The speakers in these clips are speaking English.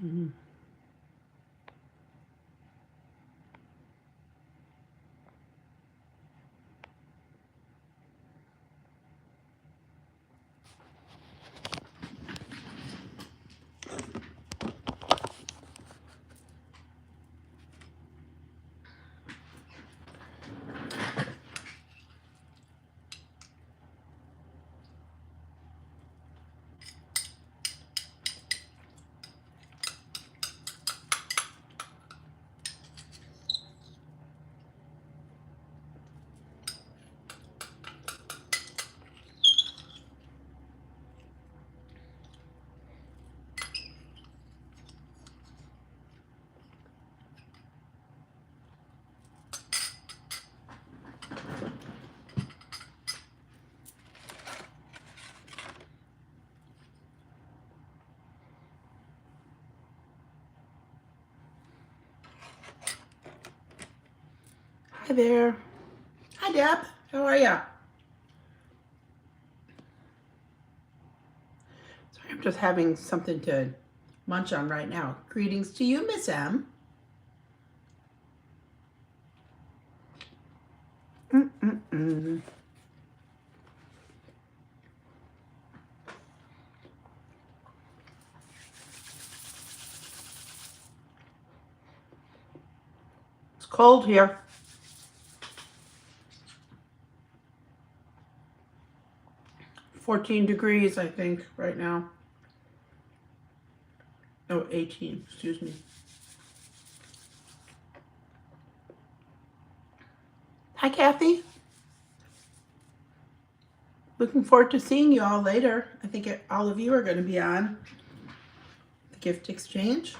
Mm. Hi there. Hi, Deb. How are ya? Sorry, I'm just having something to munch on right now. Greetings to you, Miss M. Mm-mm-mm. It's cold here. 14 degrees, I think, right now. Oh, 18, excuse me. Hi, Kathy. Looking forward to seeing you all later. I think all of you are going to be on the gift exchange.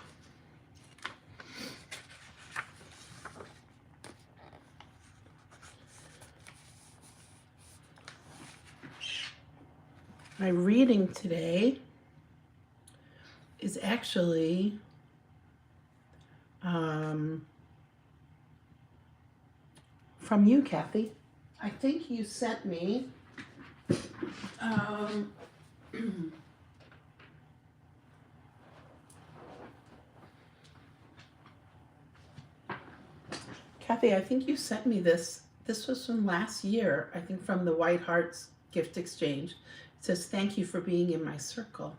My reading today is actually from you, Kathy. I think you sent me Kathy, I think you sent me this. This was from last year, I think from the White Hearts gift exchange. It says, "Thank you for being in my circle."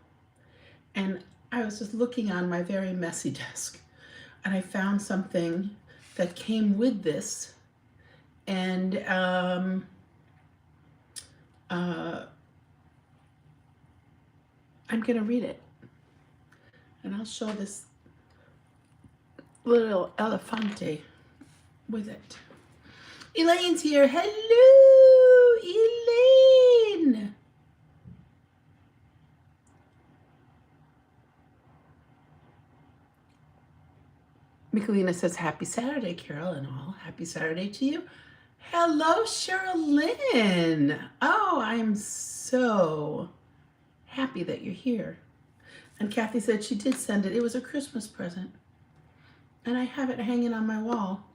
And I was just looking on my very messy desk and I found something that came with this. And I'm going to read it. And I'll show this little elefante with it. Elaine's here. Hello, Elaine. Michelina says, "Happy Saturday, Carol, and all. Happy Saturday to you." Hello, Sherilyn. Oh, I'm so happy that you're here. And Kathy said she did send it. It was a Christmas present. And I have it hanging on my wall.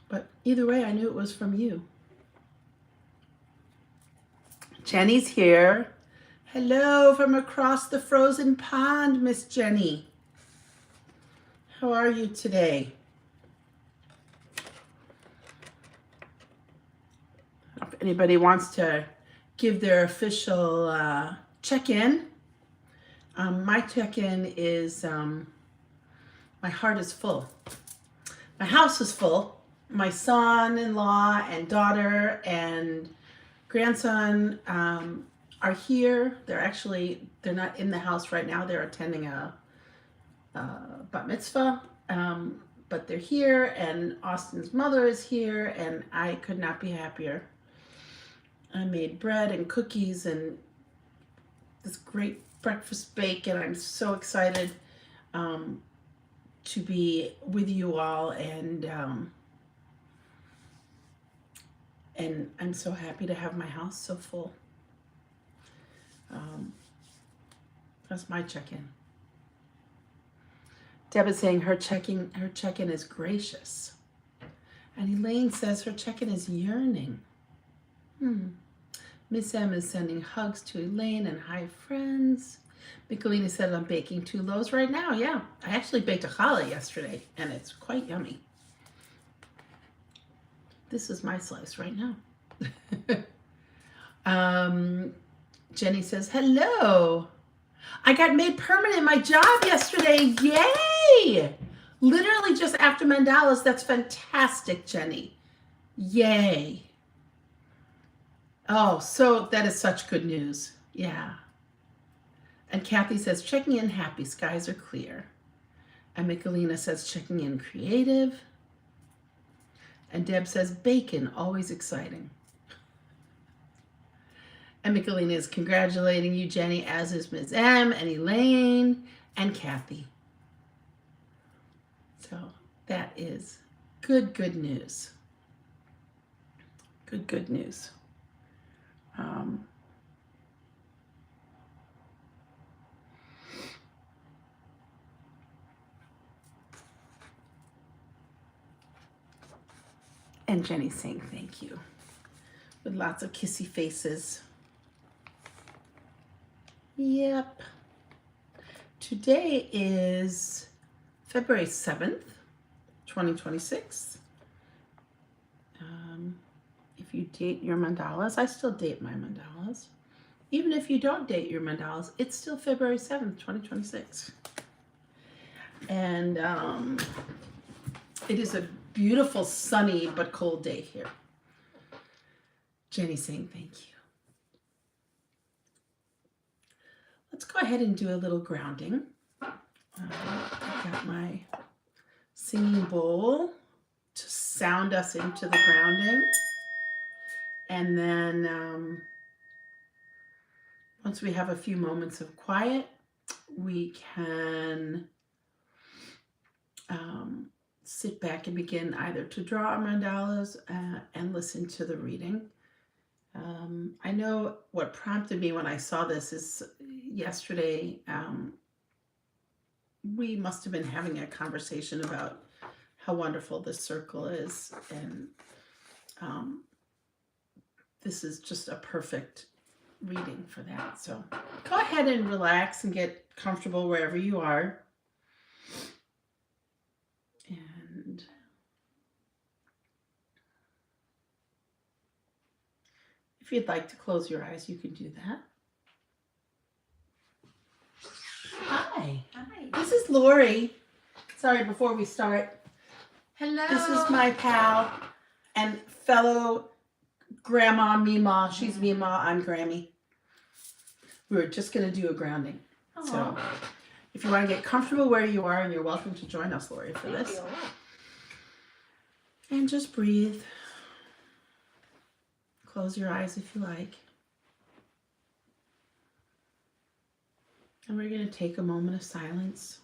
But either way, I knew it was from you. Jenny's here. Hello from across the frozen pond, Miss Jenny. How are you today? If anybody wants to give their official check-in, my check-in is my heart is full. My house is full. My son-in-law and daughter and grandson are here. They're not in the house right now. They're attending a bat mitzvah, but they're here, and Austin's mother is here, and I could not be happier. I made bread and cookies and this great breakfast bake, and I'm so excited to be with you all, and I'm so happy to have my house so full. That's my check-in. Deb is saying her check-in is gracious. And Elaine says her check-in is yearning. Miss M is sending hugs to Elaine and hi friends. Michelina said I'm baking 2 loaves right now. Yeah, I actually baked a challah yesterday, and it's quite yummy. This is my slice right now. Jenny says, hello. I got made permanent in my job yesterday. Yay! Literally just after Mandalas. That's fantastic, Jenny. Yay. Oh, so that is such good news. Yeah. And Kathy says, checking in happy, skies are clear. And Michelina says, checking in creative. And Deb says, bacon, always exciting. And Michelina is congratulating you, Jenny, as is Ms. M and Elaine and Kathy. So that is good news. Good news. And Jenny's saying thank you with lots of kissy faces. Yep. Today is February 7th, 2026. If you date your mandalas, I still date my mandalas. Even if you don't date your mandalas, it's still February 7th, 2026. And it is a beautiful, sunny, but cold day here. Jenny saying thank you. Let's go ahead and do a little grounding. I've got my singing bowl to sound us into the grounding. And then once we have a few moments of quiet, we can sit back and begin either to draw our mandalas and listen to the reading. I know what prompted me when I saw this is yesterday, we must have been having a conversation about how wonderful this circle is, and this is just a perfect reading for that. So go ahead and relax and get comfortable wherever you are. And if you'd like to close your eyes, you can do that. Hi. Hi. This is Lori. Sorry, before we start. Hello. This is my pal and fellow Grandma Mima. She's Mima, I'm Grammy. We were just going to do a grounding. Aww. So if you want to get comfortable where you are, and you're welcome to join us, Lori, for Thank this. you. And just breathe. Close your eyes if you like. And we're going to take a moment of silence.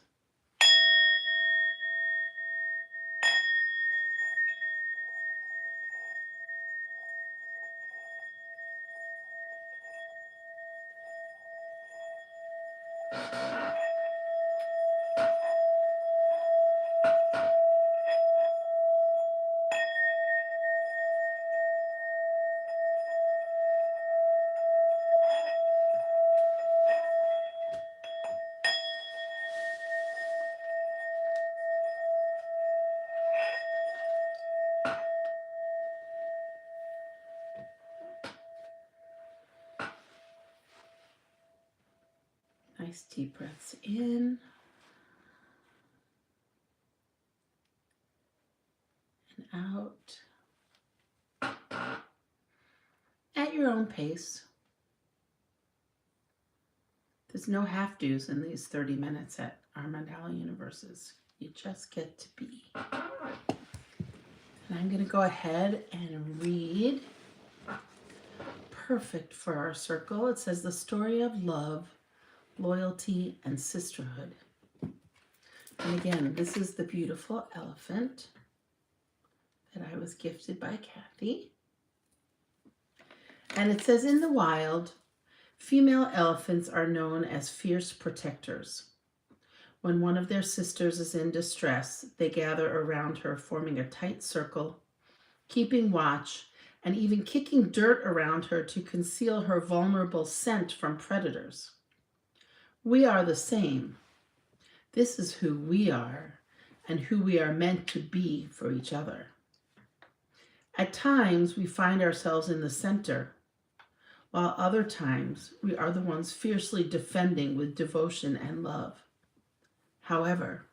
Nice deep breaths in and out at your own pace. There's no have-dos in these 30 minutes at our Mandala universes. You just get to be. And I'm going to go ahead and read. Perfect for our circle. It says the story of love, loyalty, and sisterhood. And again, this is the beautiful elephant that I was gifted by Kathy. And it says, in the wild, female elephants are known as fierce protectors. When one of their sisters is in distress, they gather around her, forming a tight circle, keeping watch, and even kicking dirt around her to conceal her vulnerable scent from predators. We are the same. This is who we are and who we are meant to be for each other. At times, we find ourselves in the center, while other times we are the ones fiercely defending with devotion and love. However,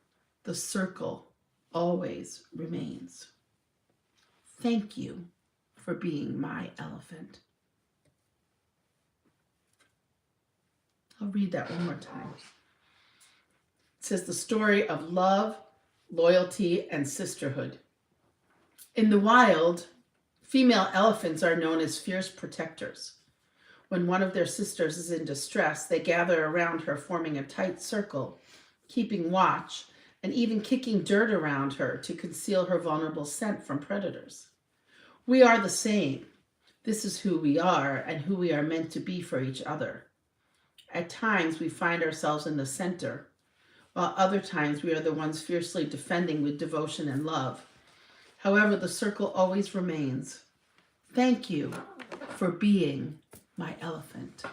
the circle always remains. Thank you for being my elephant. I'll read that one more time. It says the story of love, loyalty, and sisterhood. In the wild, female elephants are known as fierce protectors. When one of their sisters is in distress, they gather around her, forming a tight circle, keeping watch, and even kicking dirt around her to conceal her vulnerable scent from predators. We are the same. This is who we are and who we are meant to be for each other. At times, we find ourselves in the center, while other times we are the ones fiercely defending with devotion and love. However, the circle always remains. Thank you for being my elephant.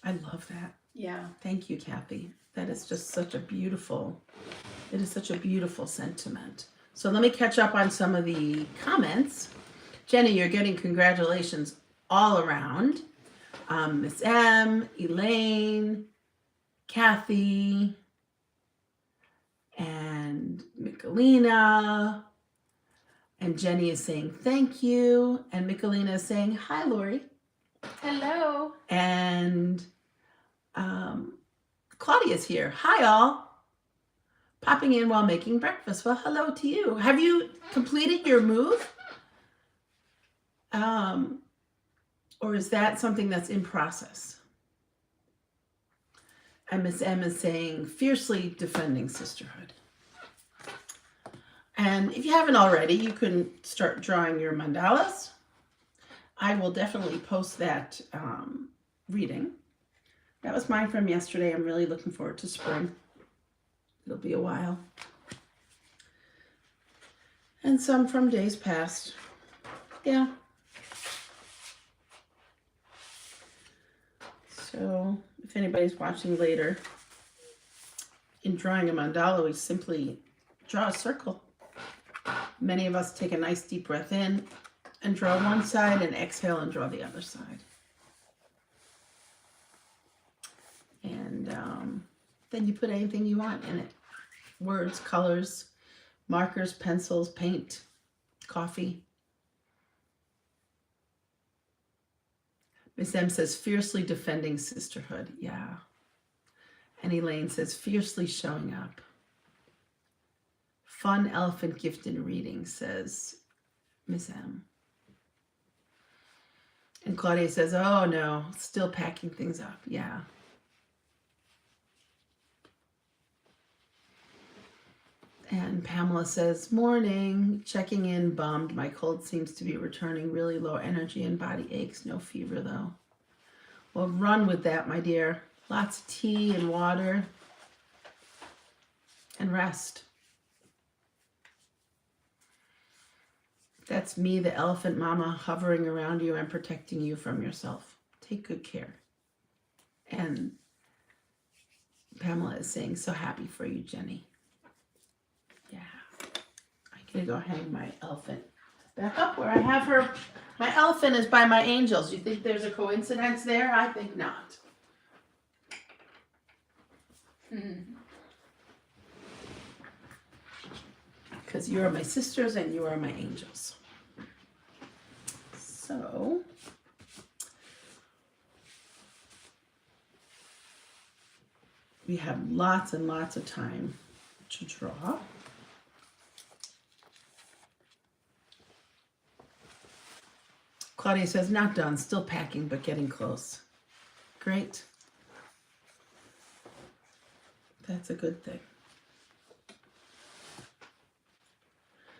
I love that. Yeah. Thank you, Kathy. That is just such a beautiful, it is such a beautiful sentiment. So let me catch up on some of the comments. Jenny, you're getting congratulations all around. Miss M, Elaine, Kathy, and Michelina. And Jenny is saying thank you. And Michelina is saying hi, Lori. Hello. And Claudia's here. Hi, all. Popping in while making breakfast. Well, hello to you. Have you completed your move? Or is that something that's in process? And Miss M is saying, fiercely defending sisterhood. And if you haven't already, you can start drawing your mandalas. I will definitely post that reading. That was mine from yesterday. I'm really looking forward to spring. It'll be a while. And some from days past. Yeah. So if anybody's watching later, in drawing a mandala, we simply draw a circle. Many of us take a nice deep breath in and draw one side and exhale and draw the other side. And then you put anything you want in it. Words, colors, markers, pencils, paint, coffee. Miss M says, fiercely defending sisterhood. Yeah. And Elaine says, fiercely showing up. Fun elephant gift in reading, says Miss M. And Claudia says, oh no, still packing things up. Yeah. And Pamela says, morning, checking in, bummed. My cold seems to be returning, really low energy and body aches. No fever though. Well, run with that, my dear. Lots of tea and water and rest. That's me, the elephant mama, hovering around you and protecting you from yourself. Take good care. And Pamela is saying, so happy for you, Jenny. Yeah. I'm going to go hang my elephant back up where I have her. My elephant is by my angels. You think there's a coincidence there? I think not. Because you are my sisters and you are my angels. So, we have lots and lots of time to draw. Claudia says, not done, still packing, but getting close. Great. That's a good thing.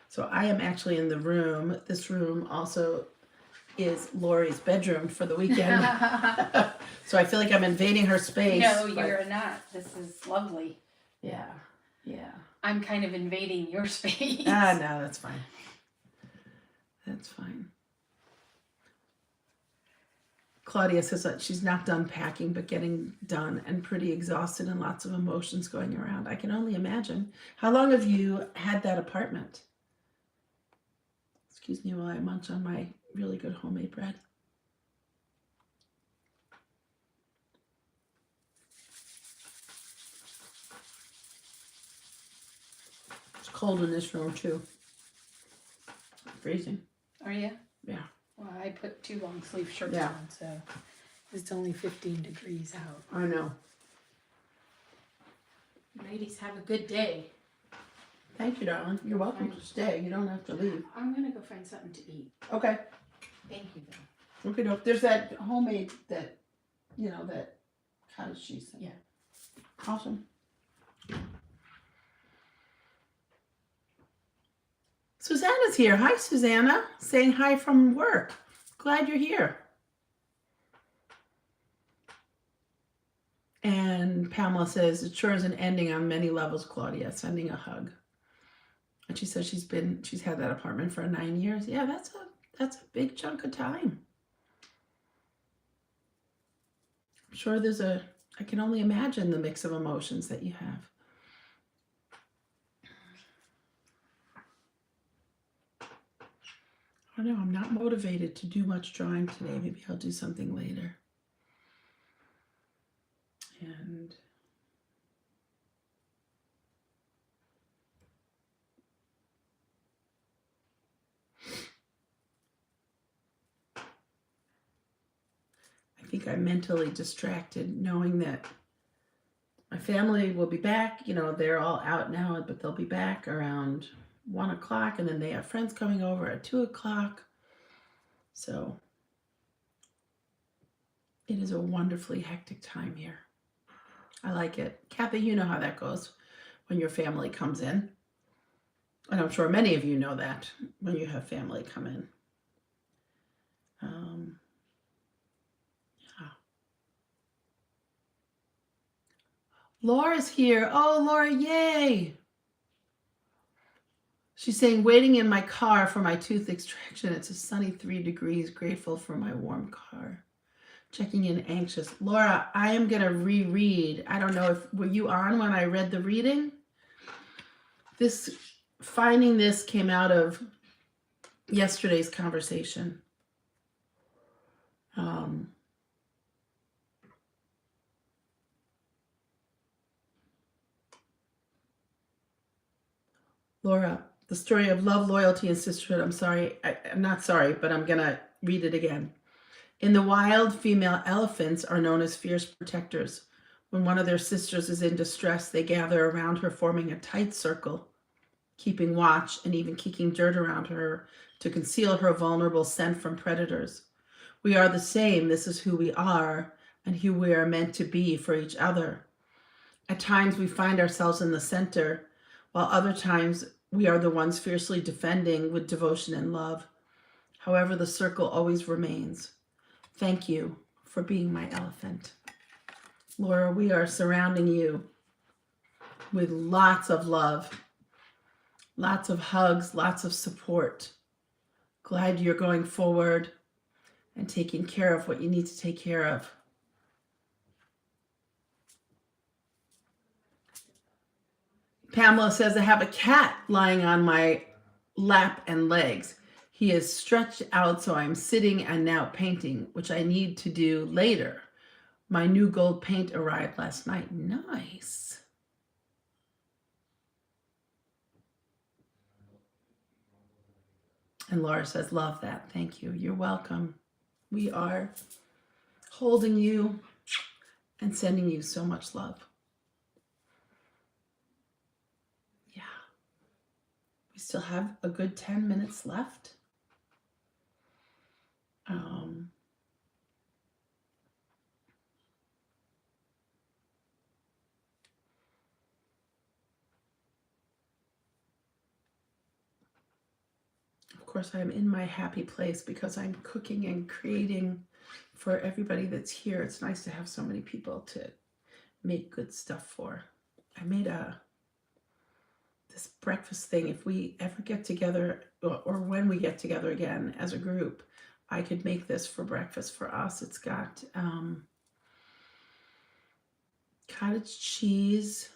So I am actually in the room. This room also is Lori's bedroom for the weekend. So I feel like I'm invading her space. No, you're not. This is lovely. Yeah, yeah. I'm kind of invading your space. No, that's fine. That's fine. Claudia says that she's not done packing, but getting done and pretty exhausted and lots of emotions going around. I can only imagine. How long have you had that apartment? Excuse me while I munch on my really good homemade bread. It's cold in this room too. Freezing. Are you? Yeah. Well, I put 2 long sleeve shirts Yeah. on, so it's only 15 degrees out. I know. Ladies, have a good day. Thank you, darling. You're welcome to stay. You don't have to leave. I'm gonna go find something to eat. Okay. Thank you, though. Okay, no, there's that homemade, that cottage cheese thing. Yeah. Awesome. Susanna's here. Hi, Susanna. Saying hi from work. Glad you're here. And Pamela says, it sure is an ending on many levels, Claudia. Sending a hug. And she says she's had that apartment for 9 years. Yeah, that's a big chunk of time. I'm sure I can only imagine the mix of emotions that you have. I don't know, I'm not motivated to do much drawing today. Maybe I'll do something later. And I think I'm mentally distracted knowing that my family will be back. They're all out now, but they'll be back around 1 o'clock, and then they have friends coming over at 2 o'clock. So it is a wonderfully hectic time here. I like it. Kathy, you know how that goes when your family comes in. And I'm sure many of you know that when you have family come in. Yeah. Laura's here. Oh, Laura, yay. She's saying, waiting in my car for my tooth extraction. It's a sunny 3 degrees. Grateful for my warm car. Checking in anxious. Laura, I am going to reread. I don't know were you on when I read the reading? Finding this came out of yesterday's conversation. Laura, the story of love, loyalty, and sisterhood. I'm sorry. I'm not sorry, but I'm going to read it again. In the wild, female elephants are known as fierce protectors. When one of their sisters is in distress, they gather around her, forming a tight circle, keeping watch and even kicking dirt around her to conceal her vulnerable scent from predators. We are the same. This is who we are and who we are meant to be for each other. At times, we find ourselves in the center, while other times we are the ones fiercely defending with devotion and love. However, the circle always remains. Thank you for being my elephant. Laura, we are surrounding you with lots of love, lots of hugs, lots of support. Glad you're going forward and taking care of what you need to take care of. Pamela says, I have a cat lying on my lap and legs. He is stretched out, so I'm sitting and now painting, which I need to do later. My new gold paint arrived last night. Nice. And Laura says, love that. Thank you. You're welcome. We are holding you and sending you so much love. Yeah. We still have a good 10 minutes left. Of course, I'm in my happy place because I'm cooking and creating for everybody that's here. It's nice to have so many people to make good stuff for. I made this breakfast thing. If we ever get together, or when we get together again as a group, I could make this for breakfast for us. It's got cottage cheese,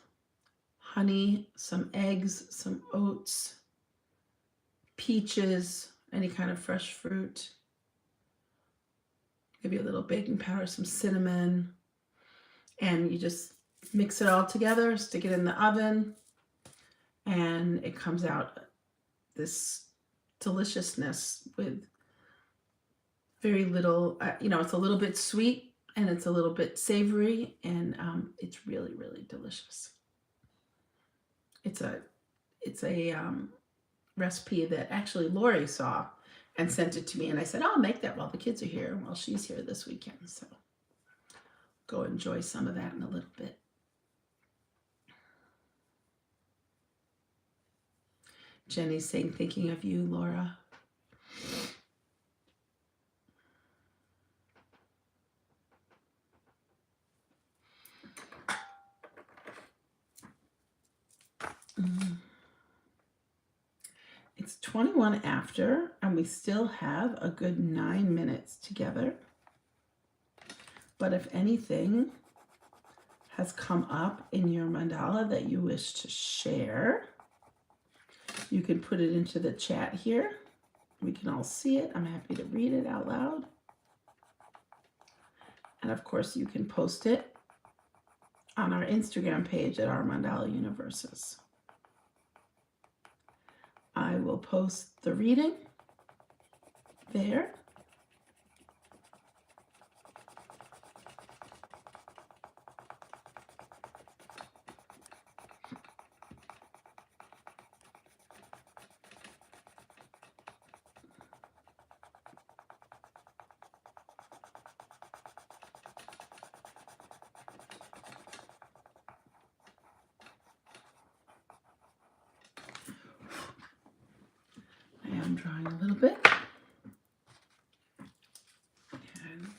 honey, some eggs, some oats, peaches, any kind of fresh fruit, maybe a little baking powder, some cinnamon, and you just mix it all together, stick it in the oven, and it comes out this deliciousness with very little, it's a little bit sweet and it's a little bit savory, and it's really, really delicious. It's a recipe that actually Lori saw and sent it to me, and I said, I'll make that while the kids are here, while she's here this weekend. So go enjoy some of that in a little bit. Jenny's saying, thinking of you, Laura. It's 21 after, and we still have a good 9 minutes together. But if anything has come up in your mandala that you wish to share, you can put it into the chat here. We can all see it. I'm happy to read it out loud. And of course, you can post it on our Instagram page at Our Mandala Universes. I will post the reading there. I am drawing a little bit. And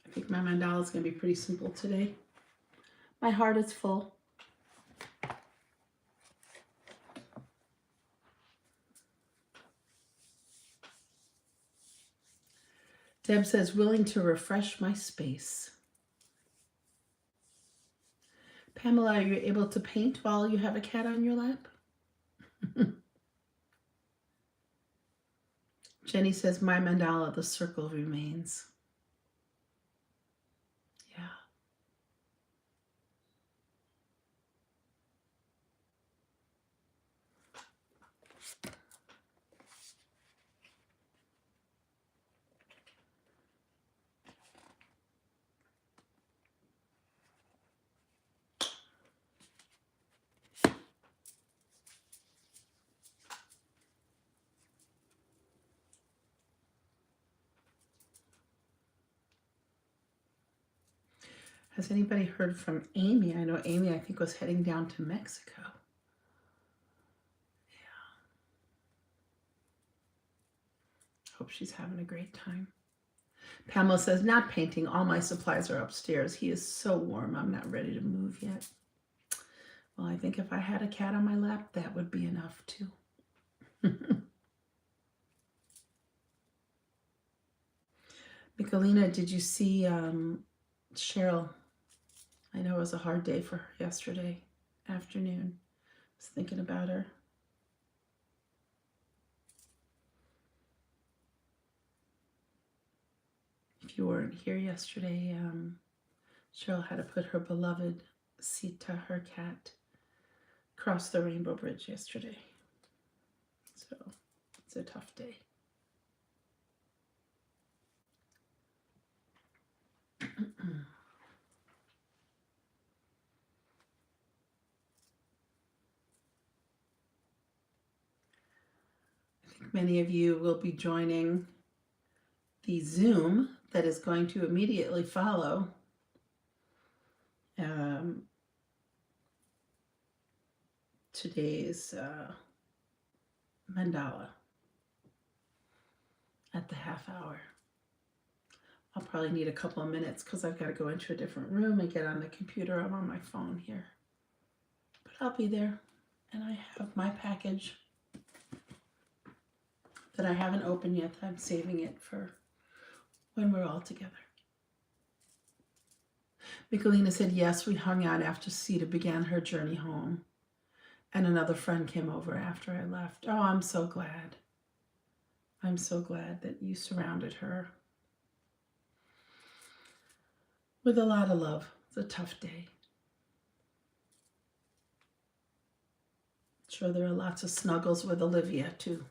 I think my mandala is going to be pretty simple today. My heart is full. Deb says, willing to refresh my space. Pamela, are you able to paint while you have a cat on your lap? Jenny says, my mandala, the circle remains. Yeah. Has anybody heard from Amy? I know Amy, I think, was heading down to Mexico. Yeah. Hope she's having a great time. Pamela says, not painting. All my supplies are upstairs. He is so warm. I'm not ready to move yet. Well, I think if I had a cat on my lap, that would be enough too. Michelina, did you see Cheryl? I know it was a hard day for her yesterday afternoon. I was thinking about her. If you weren't here yesterday, Cheryl had to put her beloved Sita, her cat, across the Rainbow Bridge yesterday. So it's a tough day. I think many of you will be joining the Zoom that is going to immediately follow today's mandala at the half hour. I'll probably need a couple of minutes because I've got to go into a different room and get on the computer. I'm on my phone here. But I'll be there. And I have my package that I haven't opened yet. I'm saving it for when we're all together. Michelina said, yes, we hung out after Sita began her journey home. And another friend came over after I left. Oh, I'm so glad. I'm so glad that you surrounded her with a lot of love. It's a tough day. Sure, there are lots of snuggles with Olivia, too.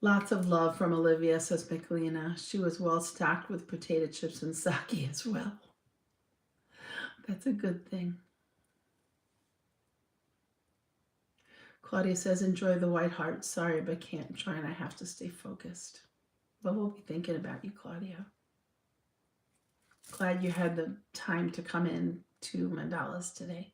Lots of love from Olivia, says Michelina. She was well stocked with potato chips and sake as well. That's a good thing. Claudia says, enjoy the white heart. Sorry, but can't join. I have to stay focused. Well, we'll be thinking about you, Claudia. Glad you had the time to come in to Mandalas today.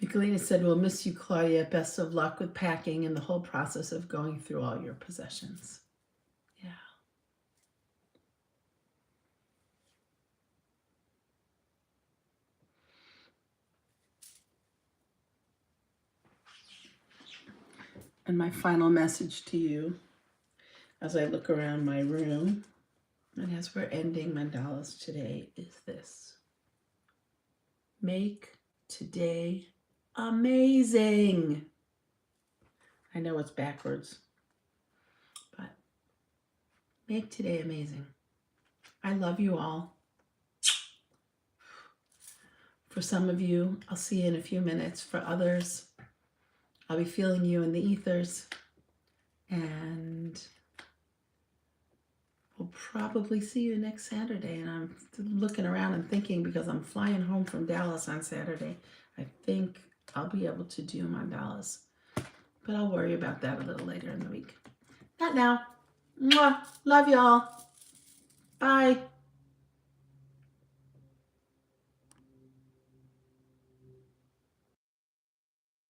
Michelina said, we'll miss you, Claudia. Best of luck with packing and the whole process of going through all your possessions. Yeah. And my final message to you as I look around my room and as we're ending mandalas today is this. Make today amazing. I know it's backwards, but make today amazing. I love you all. For some of you, I'll see you in a few minutes. For others, I'll be feeling you in the ethers. And we'll probably see you next Saturday. And I'm looking around and thinking, because I'm flying home from Dallas on Saturday, I think I'll be able to do mandalas. But I'll worry about that a little later in the week. Not now. Mwah. Love y'all. Bye.